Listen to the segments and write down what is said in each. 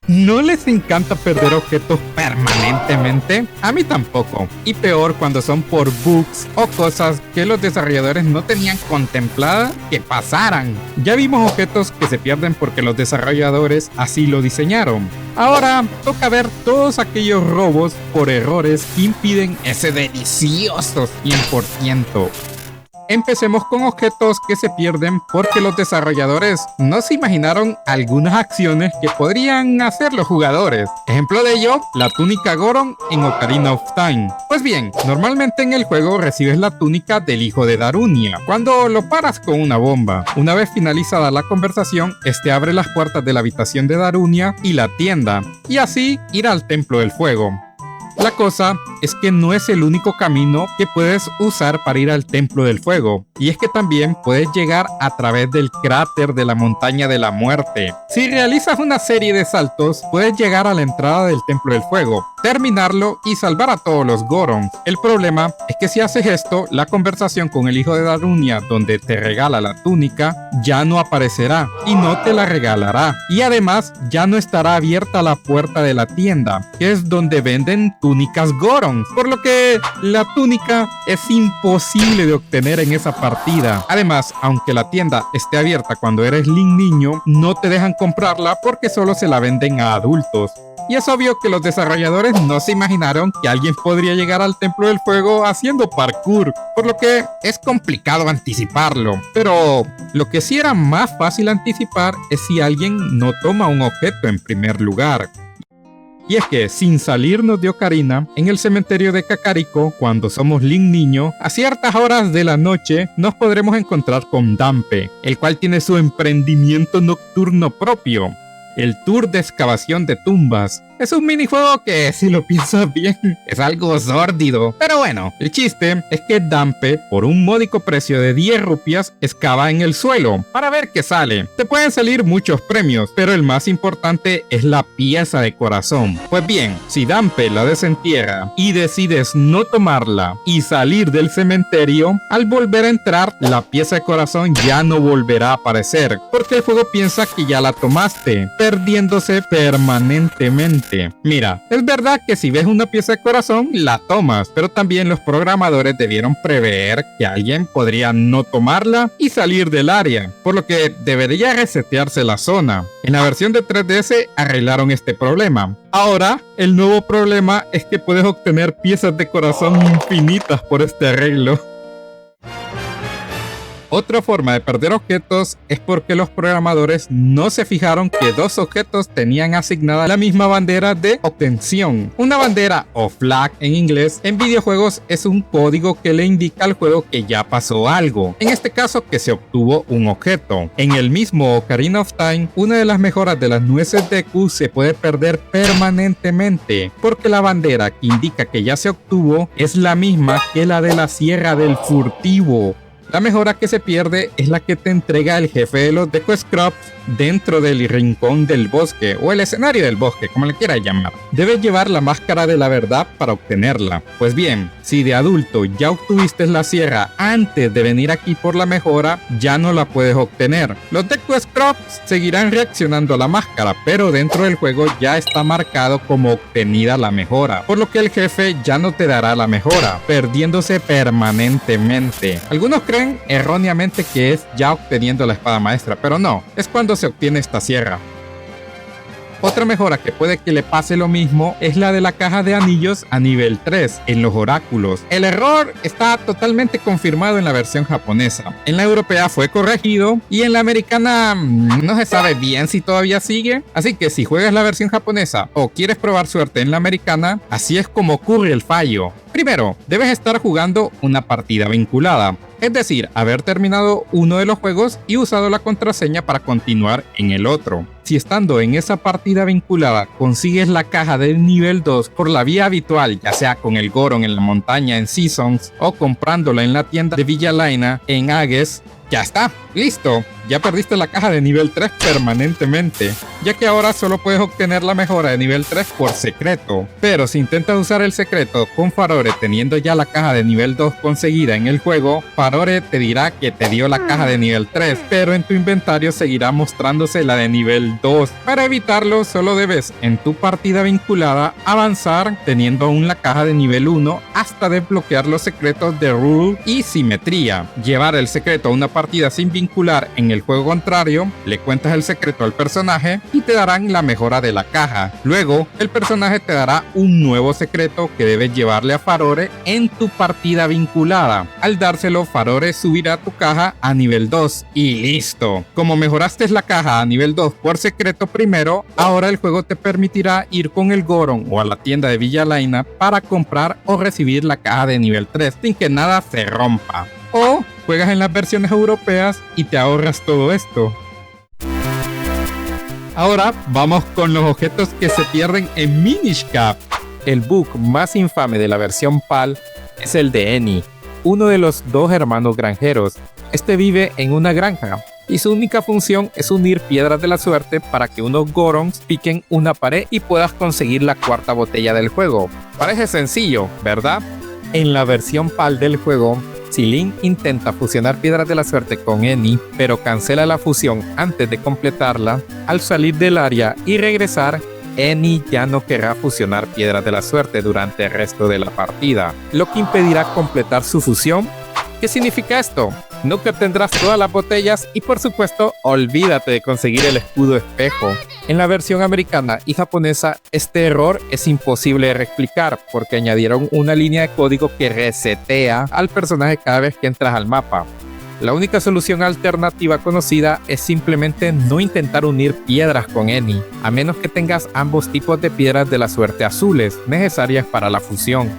¿No les encanta perder objetos permanentemente? A mí tampoco. Y peor cuando son por bugs o cosas que los desarrolladores no tenían contemplada que pasaran. Ya vimos objetos que se pierden porque los desarrolladores así lo diseñaron. Ahora toca ver todos aquellos robos por errores que impiden ese delicioso 100%. Empecemos con objetos que se pierden porque los desarrolladores no se imaginaron algunas acciones que podrían hacer los jugadores. Ejemplo de ello, la túnica Goron en Ocarina of Time. Pues bien, normalmente en el juego recibes la túnica del hijo de Darunia cuando lo paras con una bomba. Una vez finalizada la conversación, este abre las puertas de la habitación de Darunia y la tienda, y así ir al Templo del Fuego. La cosa es que no es el único camino que puedes usar para ir al Templo del Fuego, y es que también puedes llegar a través del cráter de la Montaña de la Muerte. Si realizas una serie de saltos, puedes llegar a la entrada del Templo del Fuego, terminarlo y salvar a todos los Gorons. El problema es que si haces esto, la conversación con el hijo de Darunia, donde te regala la túnica, ya no aparecerá y no te la regalará. Y además, ya no estará abierta la puerta de la tienda, que es donde venden túnicas Goron, por lo que la túnica es imposible de obtener en esa partida. Además, aunque la tienda esté abierta cuando eres Link niño, no te dejan comprarla porque solo se la venden a adultos. Y es obvio que los desarrolladores no se imaginaron que alguien podría llegar al Templo del Fuego haciendo parkour, por lo que es complicado anticiparlo. Pero lo que sí era más fácil anticipar es si alguien no toma un objeto en primer lugar. Y es que, sin salirnos de Ocarina, en el cementerio de Kakariko, cuando somos Link niño, a ciertas horas de la noche nos podremos encontrar con Dampé, el cual tiene su emprendimiento nocturno propio, el Tour de Excavación de Tumbas. Es un minijuego que, si lo piensas bien, es algo sórdido. Pero bueno, el chiste es que Dampé, por un módico precio de 10 rupias, excava en el suelo para ver qué sale. Te pueden salir muchos premios, pero el más importante es la pieza de corazón. Pues bien, si Dampé la desentierra y decides no tomarla y salir del cementerio, al volver a entrar, la pieza de corazón ya no volverá a aparecer, porque el juego piensa que ya la tomaste, perdiéndose permanentemente. Mira, es verdad que si ves una pieza de corazón, la tomas, pero también los programadores debieron prever que alguien podría no tomarla y salir del área, por lo que debería resetearse la zona. En la versión de 3DS arreglaron este problema. Ahora, el nuevo problema es que puedes obtener piezas de corazón infinitas por este arreglo. Otra forma de perder objetos es porque los programadores no se fijaron que dos objetos tenían asignada la misma bandera de obtención. Una bandera o flag en inglés en videojuegos es un código que le indica al juego que ya pasó algo. En este caso, que se obtuvo un objeto. En el mismo Ocarina of Time, una de las mejoras de las nueces Deku se puede perder permanentemente, porque la bandera que indica que ya se obtuvo es la misma que la de la Sierra del Furtivo. La mejora que se pierde es la que te entrega el jefe de los Deku Scrubs dentro del rincón del bosque o el escenario del bosque, como le quieras llamar. Debes llevar la máscara de la verdad para obtenerla. Pues bien, si de adulto ya obtuviste la sierra antes de venir aquí por la mejora, ya no la puedes obtener. Los Deku Scrubs seguirán reaccionando a la máscara, pero dentro del juego ya está marcado como obtenida la mejora, por lo que el jefe ya no te dará la mejora, perdiéndose permanentemente. Algunos creen erróneamente que es ya obteniendo la espada maestra, pero no, es cuando se obtiene esta sierra. Otra mejora que puede que le pase lo mismo es la de la caja de anillos a nivel 3 en los oráculos. El error está totalmente confirmado en la versión japonesa. En la europea fue corregido y en la americana no se sabe bien si todavía sigue. Así que si juegas la versión japonesa o quieres probar suerte en la americana, así es como ocurre el fallo. Primero, debes estar jugando una partida vinculada. Es decir, haber terminado uno de los juegos y usado la contraseña para continuar en el otro. Si estando en esa partida vinculada consigues la caja del nivel 2 por la vía habitual, ya sea con el Goron en la montaña en Seasons o comprándola en la tienda de Villa Laina en Ages, ya está, listo. ya perdiste la caja de nivel 3 permanentemente, ya que ahora solo puedes obtener la mejora de nivel 3 por secreto. Pero si intentas usar el secreto con Farore teniendo ya la caja de nivel 2 conseguida en el juego, Farore te dirá que te dio la caja de nivel 3, pero en tu inventario seguirá mostrándose la de nivel 2. Para evitarlo, solo debes en tu partida vinculada avanzar teniendo aún la caja de nivel 1 hasta desbloquear los secretos de Rule y Simetría. Llevar el secreto a una partida sin vincular en el juego contrario, le cuentas el secreto al personaje y te darán la mejora de la caja. Luego, el personaje te dará un nuevo secreto que debes llevarle a Farore en tu partida vinculada. Al dárselo, Farore subirá tu caja a nivel 2 y listo. Como mejoraste la caja a nivel 2 por secreto primero, ahora el juego te permitirá ir con el Goron o a la tienda de Villa Laina para comprar o recibir la caja de nivel 3 sin que nada se rompa. O juegas en las versiones europeas y te ahorras todo esto. Ahora vamos con los objetos que se pierden en Minish Cap. El bug más infame de la versión PAL es el de Eni, uno de los dos hermanos granjeros. Este vive en una granja y su única función es unir piedras de la suerte para que unos Gorons piquen una pared y puedas conseguir la cuarta botella del juego. Parece sencillo, ¿verdad? En la versión PAL del juego, si Link intenta fusionar piedras de la suerte con Eni, pero cancela la fusión antes de completarla, al salir del área y regresar, Eni ya no querrá fusionar piedras de la suerte durante el resto de la partida, lo que impedirá completar su fusión. ¿Qué significa esto? Nunca tendrás todas las botellas y por supuesto olvídate de conseguir el escudo espejo. En la versión americana y japonesa este error es imposible de reexplicar porque añadieron una línea de código que resetea al personaje cada vez que entras al mapa. La única solución alternativa conocida es simplemente no intentar unir piedras con Eni, a menos que tengas ambos tipos de piedras de la suerte azules necesarias para la fusión.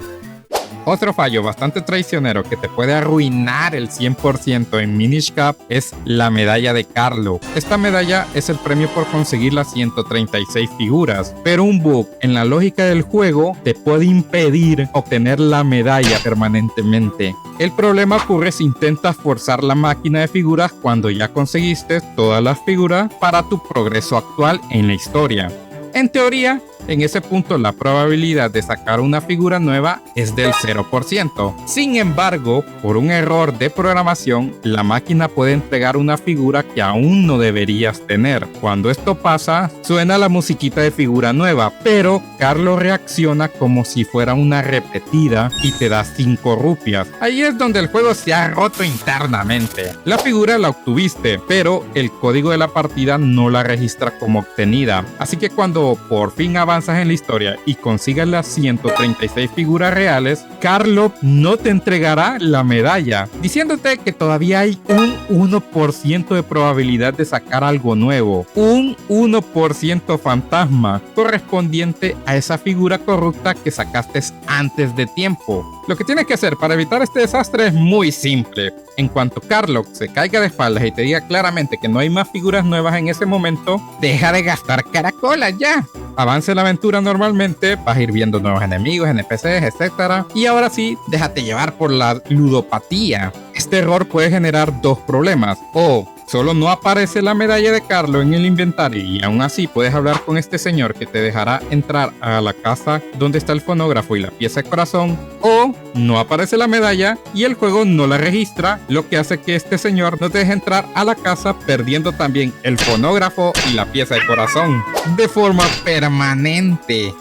Otro fallo bastante traicionero que te puede arruinar el 100% en Minish Cap es la medalla de Carlo. Esta medalla es el premio por conseguir las 136 figuras, pero un bug en la lógica del juego te puede impedir obtener la medalla permanentemente. El problema ocurre si intentas forzar la máquina de figuras cuando ya conseguiste todas las figuras para tu progreso actual en la historia. En teoría, en ese punto la probabilidad de sacar una figura nueva es del 0%. Sin embargo, por un error de programación, la máquina puede entregar una figura que aún no deberías tener. Cuando esto pasa, suena la musiquita de figura nueva, pero Carlo reacciona como si fuera una repetida y te da 5 rupias. Ahí es donde el juego se ha roto internamente. La figura la obtuviste, pero el código de la partida no la registra como obtenida. Así que cuando por fin avanzas en la historia y consigas las 136 figuras reales, Carlo no te entregará la medalla, diciéndote que todavía hay un 1% de probabilidad de sacar algo nuevo, un 1% fantasma, correspondiente a esa figura corrupta que sacaste antes de tiempo. Lo que tienes que hacer para evitar este desastre es muy simple. En cuanto Carlo se caiga de espaldas y te diga claramente que no hay más figuras nuevas en ese momento, deja de gastar caracolas ya. Avance la aventura normalmente, vas a ir viendo nuevos enemigos, NPCs, etc. Y ahora sí, déjate llevar por la ludopatía. Este error puede generar dos problemas. O solo no aparece la medalla de Carlo en el inventario y aún así puedes hablar con este señor que te dejará entrar a la casa donde está el fonógrafo y la pieza de corazón, o no aparece la medalla y el juego no la registra, lo que hace que este señor no te deje entrar a la casa, perdiendo también el fonógrafo y la pieza de corazón de forma permanente.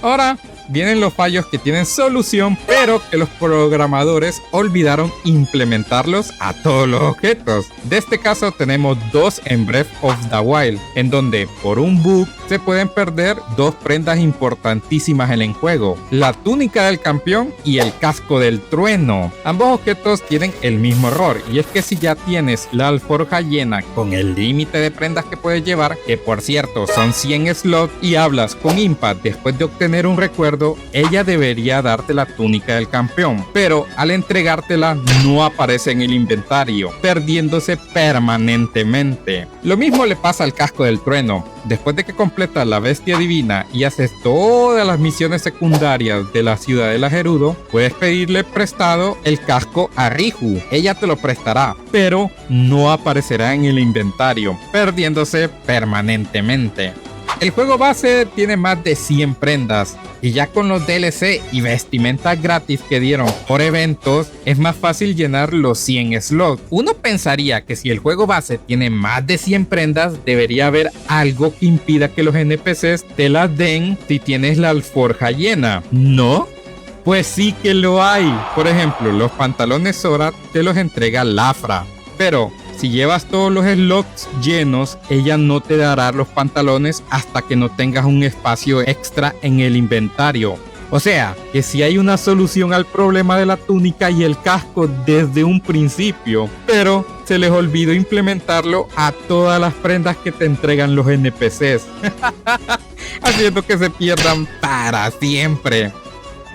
Ahora vienen los fallos que tienen solución, pero que los programadores olvidaron implementarlos a todos los objetos. De este caso tenemos dos en Breath of the Wild, en donde por un bug se pueden perder dos prendas importantísimas en el juego: la túnica del campeón y el casco del trueno. Ambos objetos tienen el mismo error, y es que si ya tienes la alforja llena con el límite de prendas que puedes llevar, que por cierto son 100 slots, y hablas con Impa después de obtener un recuerdo, recuerdo, ella debería darte la túnica del campeón, pero al entregártela no aparece en el inventario, perdiéndose permanentemente. Lo mismo le pasa al casco del trueno. Después de que completas la bestia divina y haces todas las misiones secundarias de la ciudad de la Gerudo, puedes pedirle prestado el casco a Rihu. Ella te lo prestará, pero no aparecerá en el inventario, perdiéndose permanentemente. El juego base tiene más de 100 prendas y ya con los DLC y vestimentas gratis que dieron por eventos es más fácil llenar los 100 slots. Uno pensaría que si el juego base tiene más de 100 prendas debería haber algo que impida que los NPCs te las den si tienes la alforja llena, ¿no? Pues sí que lo hay. Por ejemplo, los pantalones Sora te los entrega Lafra, pero si llevas todos los slots llenos, ella no te dará los pantalones hasta que no tengas un espacio extra en el inventario. O sea, que si hay una solución al problema de la túnica y el casco desde un principio, pero se les olvidó implementarlo a todas las prendas que te entregan los NPCs, haciendo que se pierdan para siempre.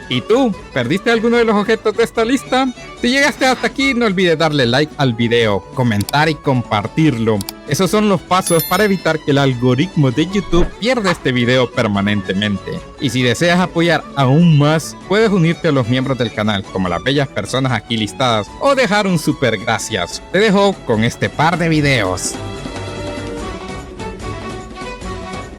¿Y tú? ¿Perdiste alguno de los objetos de esta lista? Si llegaste hasta aquí, no olvides darle like al video, comentar y compartirlo. Esos son los pasos para evitar que el algoritmo de YouTube pierda este video permanentemente. Y si deseas apoyar aún más, puedes unirte a los miembros del canal, como las bellas personas aquí listadas, o dejar un super gracias. Te dejo con este par de videos.